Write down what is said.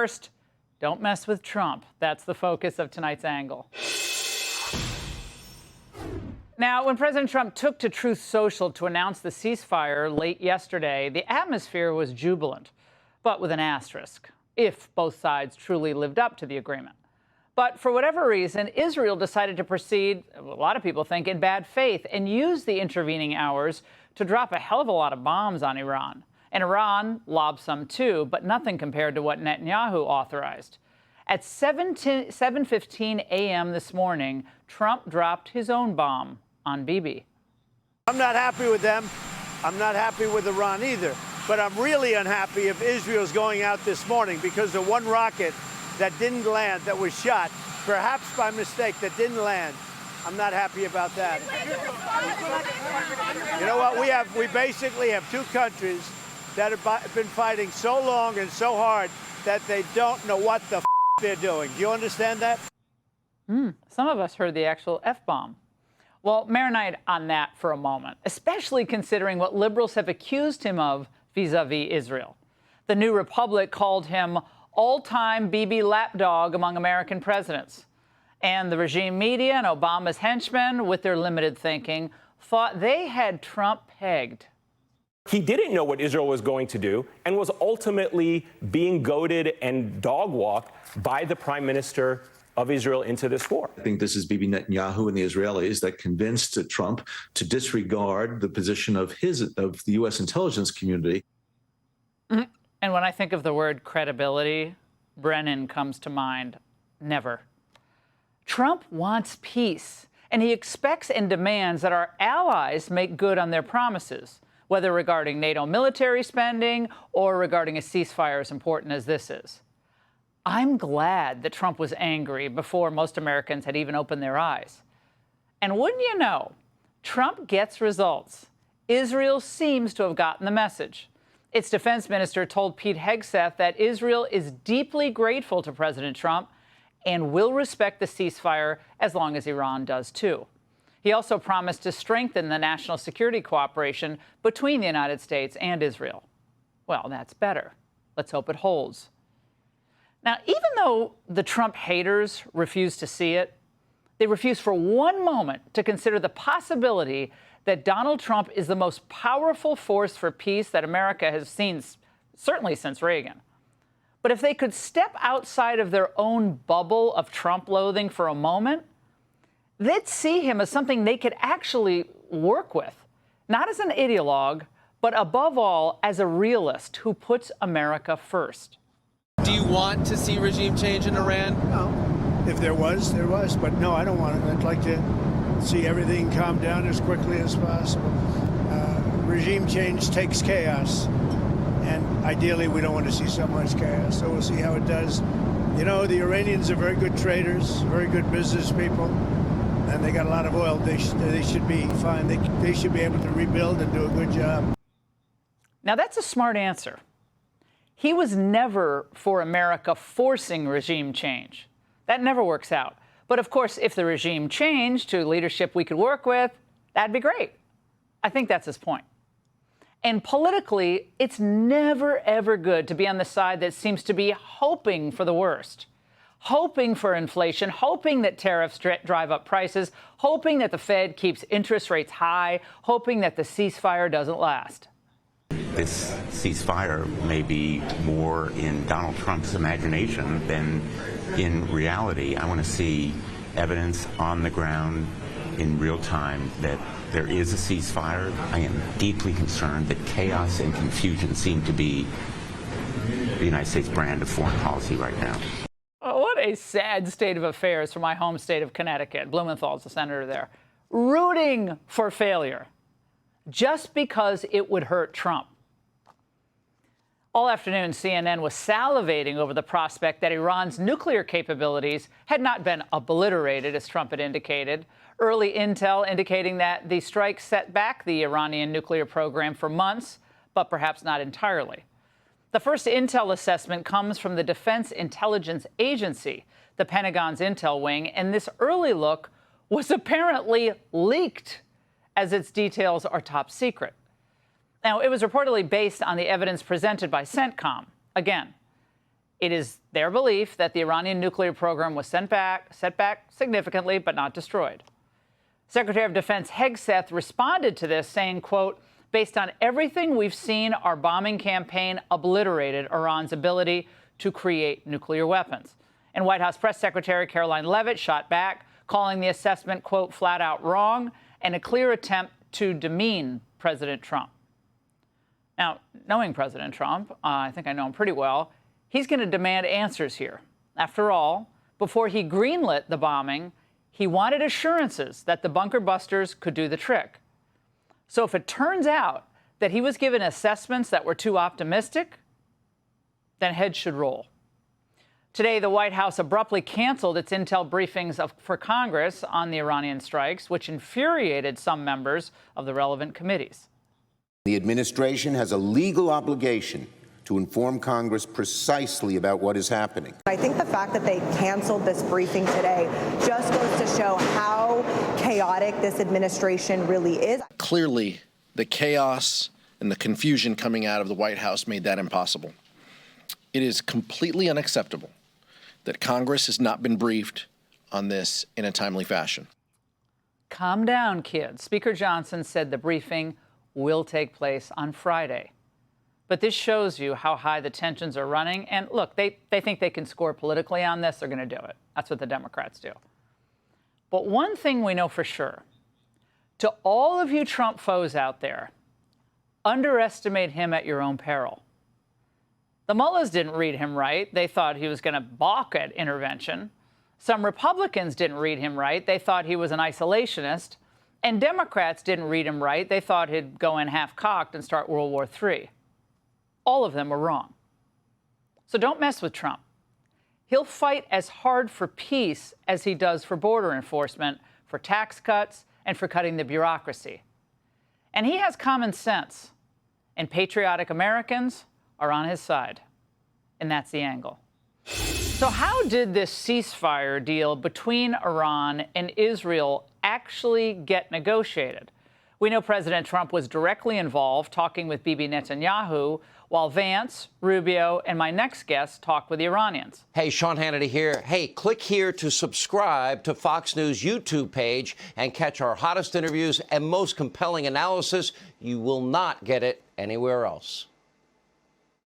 first, don't mess with Trump. That's the focus of tonight's angle. Now, when President Trump took to Truth Social to announce the ceasefire late yesterday, the atmosphere was jubilant, but with an asterisk, if both sides truly lived up to the agreement. But for whatever reason, Israel decided to proceed, a lot of people think, in bad faith and use the intervening hours to drop a hell of a lot of bombs on Iran. And Iran lobbed some too, but nothing compared to what Netanyahu authorized. At 7:15 a.m. this morning, Trump dropped his own bomb on Bibi. I'm not happy with them. I'm not happy with Iran either. But I'm really unhappy if Israel's going out this morning because the one rocket that didn't land, that was shot, perhaps by mistake, that didn't land. I'm not happy about that. You know what? We basically have two countries that have been fighting so long and so hard that they don't know what the they're doing. Do you understand that? Some of us heard the actual F-bomb. Well, marinate on that for a moment, especially considering what liberals have accused him of vis-a-vis Israel. The New Republic called him all-time Bibi lapdog among American presidents. And the regime media and Obama's henchmen, with their limited thinking, thought they had Trump pegged. He didn't know what Israel was going to do and was ultimately being goaded and dog-walked by the prime minister of Israel into this war. I think this is Bibi Netanyahu and the Israelis that convinced Trump to disregard the position of the U.S. intelligence community. And when I think of the word credibility, Brennan comes to mind. Never. Trump wants peace, and he expects and demands that our allies make good on their promises, whether regarding NATO military spending or regarding a ceasefire as important as this is. I'm glad that Trump was angry before most Americans had even opened their eyes. And wouldn't you know, Trump gets results. Israel seems to have gotten the message. Its defense minister told Pete Hegseth that Israel is deeply grateful to President Trump and will respect the ceasefire as long as Iran does too. He also promised to strengthen the national security cooperation between the United States and Israel. Well, that's better. Let's hope it holds. Now, even though the Trump haters refuse to see it, they refuse for one moment to consider the possibility that Donald Trump is the most powerful force for peace that America has seen, certainly since Reagan. But if they could step outside of their own bubble of Trump loathing for a moment, they'd see him as something they could actually work with, not as an ideologue, but above all, as a realist who puts America first. Do you want to see regime change in Iran? No. If there was, there was. But no, I don't want it. I'd like to see everything calm down as quickly as possible. Regime change takes chaos. And ideally, we don't want to see so much chaos. So we'll see how it does. You know, the Iranians are very good traders, very good business people. And they got a lot of oil. They should be fine. They should be able to rebuild and do a good job. Now, that's a smart answer. He was never for America forcing regime change. That never works out. But of course, if the regime changed to leadership we could work with, that'd be great. I think that's his point. And politically, it's never, ever good to be on the side that seems to be hoping for the worst, hoping for inflation, hoping that tariffs drive up prices, hoping that the Fed keeps interest rates high, hoping that the ceasefire doesn't last. This ceasefire may be more in Donald Trump's imagination than in reality. I want to see evidence on the ground in real time that there is a ceasefire. I am deeply concerned that chaos and confusion seem to be the United States brand of foreign policy right now. Oh, what a sad state of affairs for my home state of Connecticut. Blumenthal's the senator there. Rooting for failure just because it would hurt Trump. All afternoon, CNN was salivating over the prospect that Iran's nuclear capabilities had not been obliterated, as Trump had indicated. Early intel indicating that the strike set back the Iranian nuclear program for months, but perhaps not entirely. The first intel assessment comes from the Defense Intelligence Agency, the Pentagon's intel wing, and this early look was apparently leaked, as its details are top secret. Now, it was reportedly based on the evidence presented by CENTCOM. Again, It is their belief that the Iranian nuclear program was set back significantly, but not destroyed. Secretary of Defense Hegseth responded to this, saying, quote, based on everything we've seen, our bombing campaign obliterated Iran's ability to create nuclear weapons. And White House Press Secretary Caroline Leavitt shot back, calling the assessment, quote, flat out wrong and a clear attempt to demean President Trump. Now, knowing President Trump, I think I know him pretty well, he's going to demand answers here. After all, before he greenlit the bombing, he wanted assurances that the bunker busters could do the trick. So if it turns out that he was given assessments that were too optimistic, then heads should roll. Today, the White House abruptly canceled its intel briefings for Congress on the Iranian strikes, which infuriated some members of the relevant committees. The administration has a legal obligation to inform Congress precisely about what is happening. I think the fact that they canceled this briefing today just goes to show how chaotic this administration really is. Clearly, the chaos and the confusion coming out of the White House made that impossible. It is completely unacceptable that Congress has not been briefed on this in a timely fashion. Calm down, kids. Speaker Johnson said the briefing will take place on Friday. But this shows you how high the tensions are running. And look, they think they can score politically on this. They're going to do it. That's what the Democrats do. But one thing we know for sure, to all of you Trump foes out there, underestimate him at your own peril. The mullahs didn't read him right. They thought he was going to balk at intervention. Some Republicans didn't read him right. They thought he was an isolationist. And Democrats didn't read him right. They thought he'd go in half-cocked and start World War III. All of them were wrong. So don't mess with Trump. He'll fight as hard for peace as he does for border enforcement, for tax cuts, and for cutting the bureaucracy. And he has common sense. And patriotic Americans are on his side. And that's the angle. So how did this ceasefire deal between Iran and Israel actually get negotiated? We know President Trump was directly involved talking with Bibi Netanyahu, while Vance, Rubio, and my next guest talked with the Iranians. Hey, Sean Hannity here. Hey, click here to subscribe to Fox News YouTube page and catch our hottest interviews and most compelling analysis. You will not get it anywhere else.